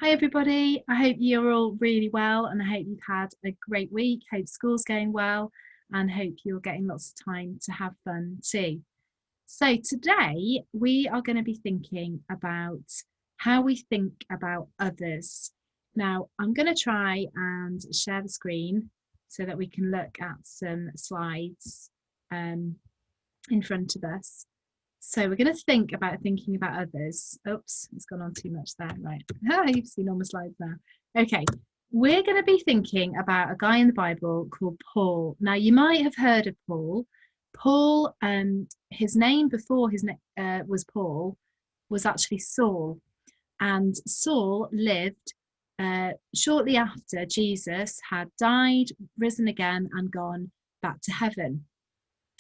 Hi everybody, I hope you're all really well and I hope you've had a great week. Hope school's going well and hope you're getting lots of time to have fun too. So today we are going to be thinking about how we think about others. Now I'm going to try and share the screen so that we can look at some slides in front of us. So we're going to think about thinking about others. Oops, it's gone on too much there. Right. You've seen all my slides now. Okay. We're going to be thinking about a guy in the Bible called Paul. Now, you might have heard of Paul. Paul, his name before his was Paul, was actually Saul. And Saul lived shortly after Jesus had died, risen again, and gone back to heaven.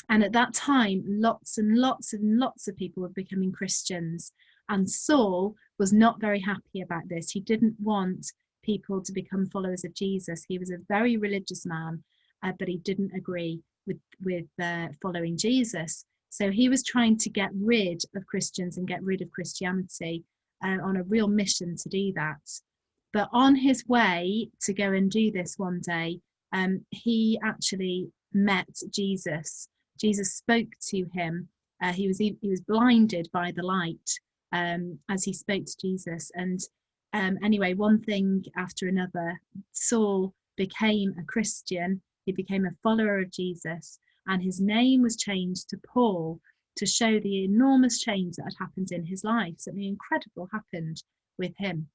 And at that time, lots and lots and lots of people were becoming Christians. And Saul was not very happy about this. He didn't want people to become followers of Jesus. He was a very religious man, but he didn't agree with following Jesus. So he was trying to get rid of Christians and get rid of Christianity on a real mission to do that. But on his way to go and do this one day, he actually met Jesus. Jesus spoke to him. He was blinded by the light as he spoke to Jesus. And anyway, one thing after another, Saul became a Christian. He became a follower of Jesus, and his name was changed to Paul to show the enormous change that had happened in his life. Something incredible happened with him.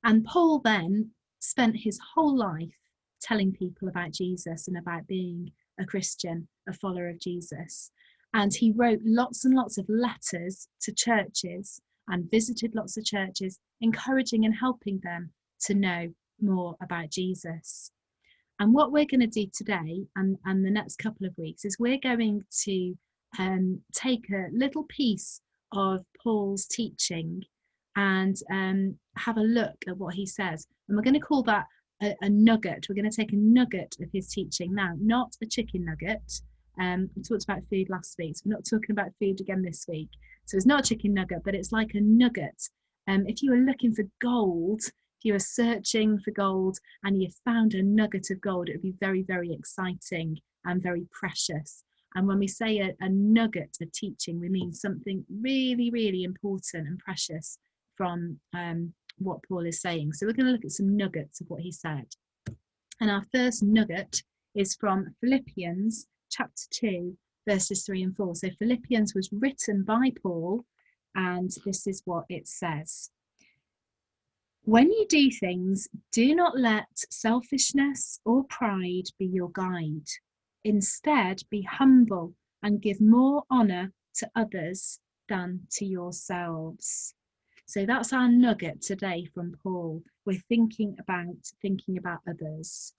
And Paul then spent his whole life telling people about Jesus and about being a Christian, a follower of Jesus. And he wrote lots and lots of letters to churches and visited lots of churches, encouraging and helping them to know more about Jesus. And what we're going to do today and the next couple of weeks is we're going to take a little piece of Paul's teaching and have a look at what he says. And we're going to call that a nugget. We're going to take a nugget of his teaching now, not a chicken nugget. We talked about food last week, so we're not talking about food again this week. So it's not a chicken nugget, but it's like a nugget. If you were looking for gold, if you were searching for gold and you found a nugget of gold, it would be very, very exciting and very precious. And when we say a nugget of teaching, we mean something really, really important and precious from what Paul is saying. So we're going to look at some nuggets of what he said. And our first nugget is from Philippians chapter 2, verses 3 and 4. So Philippians was written by Paul, and this is what it says. When you do things, do not let selfishness or pride be your guide. Instead, be humble and give more honor to others than to yourselves. So that's our nugget today from Paul. We're thinking about others.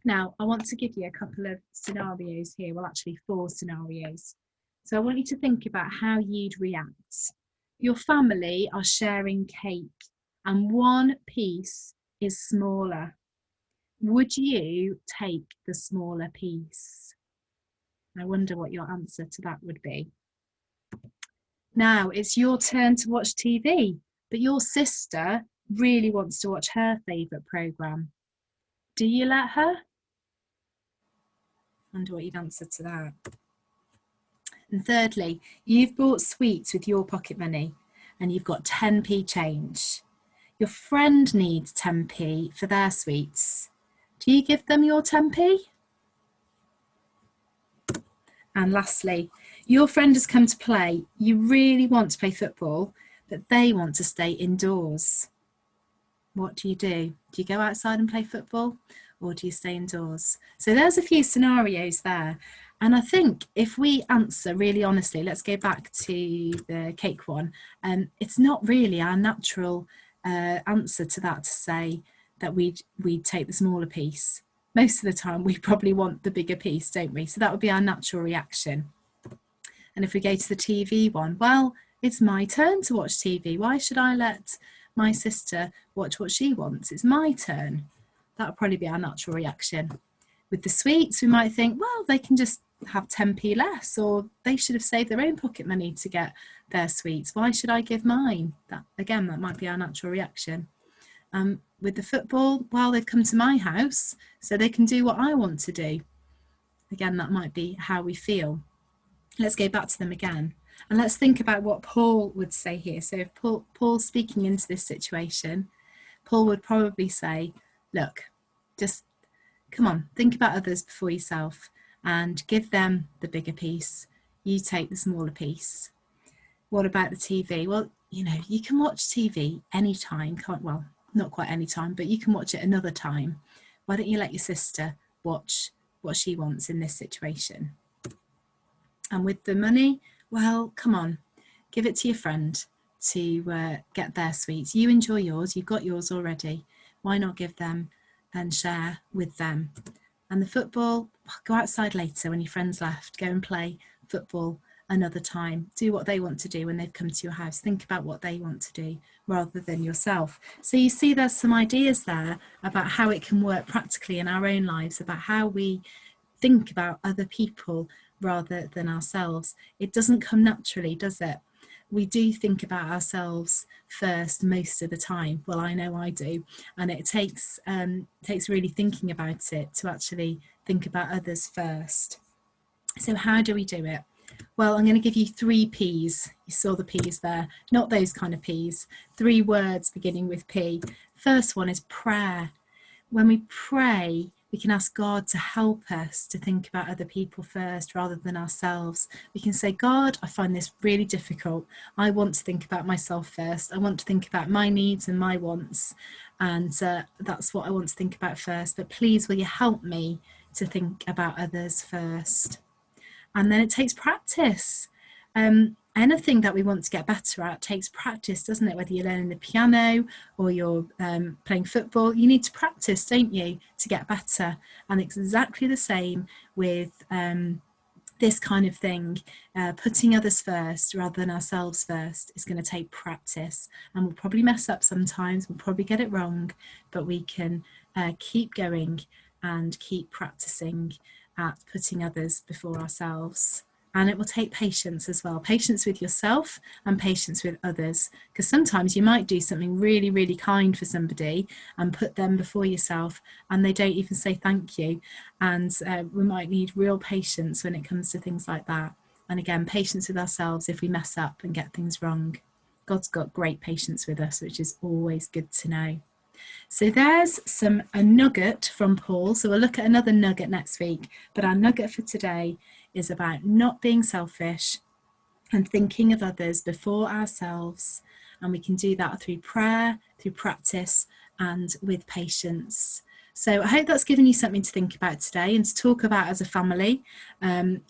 Now, I want to give you a couple of scenarios here. Well, actually 4 scenarios. So I want you to think about how you'd react. Your family are sharing cake and one piece is smaller. Would you take the smaller piece? I wonder what your answer to that would be. Now it's your turn to watch TV, but your sister really wants to watch her favourite programme. Do you let her? I wonder what you'd answer to that. And thirdly, you've bought sweets with your pocket money and you've got 10p change. Your friend needs 10p for their sweets. Do you give them your 10p? And lastly, your friend has come to play. You really want to play football, but they want to stay indoors. What do? Do you go outside and play football, or do you stay indoors? So there's a few scenarios there. And I think if we answer really honestly, let's go back to the cake one. It's not really our natural answer to that to say that we'd take the smaller piece. Most of the time we probably want the bigger piece, don't we? So that would be our natural reaction. And if we go to the TV one, well, it's my turn to watch TV. Why should I let my sister watch what she wants? It's my turn. That would probably be our natural reaction. With the sweets, we might think, well, they can just have 10p less, or they should have saved their own pocket money to get their sweets. Why should I give mine? That again, that might be our natural reaction. With the football, well, they've come to my house so they can do what I want to do. Again, that might be how we feel. Let's go back to them again. And let's think about what Paul would say here. So if Paul's speaking into this situation, Paul would probably say, look, just come on, think about others before yourself and give them the bigger piece. You take the smaller piece. What about the TV? Well, you know, you can watch TV anytime, well, not quite any time, but you can watch it another time. Why don't you let your sister watch what she wants in this situation? And with the money, well, come on, give it to your friend to get their sweets. You enjoy yours, you've got yours already. Why not give them and share with them? And the football, go outside later when your friends left, go and play football another time. Do what they want to do when they've come to your house. Think about what they want to do rather than yourself. So you see there's some ideas there about how it can work practically in our own lives, about how we think about other people rather than ourselves. It doesn't come naturally, does it? We do think about ourselves first most of the time. Well, I know I do, and it takes really thinking about it to actually think about others first. So how do we do it? Well, I'm going to give you 3 P's. You saw the P's there, not those kind of P's. 3 words beginning with P. First one is prayer. When we pray, we can ask God to help us to think about other people first rather than ourselves. We can say, God, I find this really difficult. I want to think about myself first. I want to think about my needs and my wants. And that's what I want to think about first. But please, will you help me to think about others first? And then it takes practice. Anything that we want to get better at takes practice, doesn't it? Whether you're learning the piano or you're playing football, you need to practice, don't you, to get better. And it's exactly the same with this kind of thing. Putting others first rather than ourselves first is going to take practice. And we'll probably mess up sometimes, we'll probably get it wrong, but we can keep going and keep practicing at putting others before ourselves. And it will take patience as well, patience with yourself and patience with others, because sometimes you might do something really, really kind for somebody and put them before yourself and they don't even say thank you. And we might need real patience when it comes to things like that. And again, patience with ourselves if we mess up and get things wrong. God's got great patience with us, which is always good to know. So there's a nugget from Paul. So we'll look at another nugget next week, but our nugget for today is about not being selfish and thinking of others before ourselves. And we can do that through prayer, through practice, and with patience. So I hope that's given you something to think about today and to talk about as a family.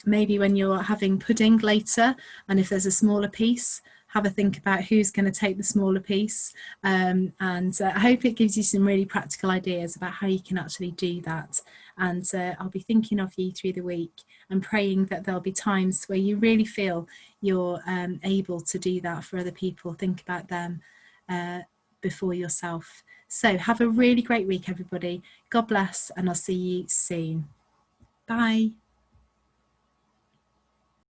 Maybe when you're having pudding later, and if there's a smaller piece, have a think about who's going to take the smaller piece. And I hope it gives you some really practical ideas about how you can actually do that. And I'll be thinking of you through the week and praying that there'll be times where you really feel you're able to do that for other people. Think about them before yourself. So have a really great week, everybody. God bless, and I'll see you soon. Bye.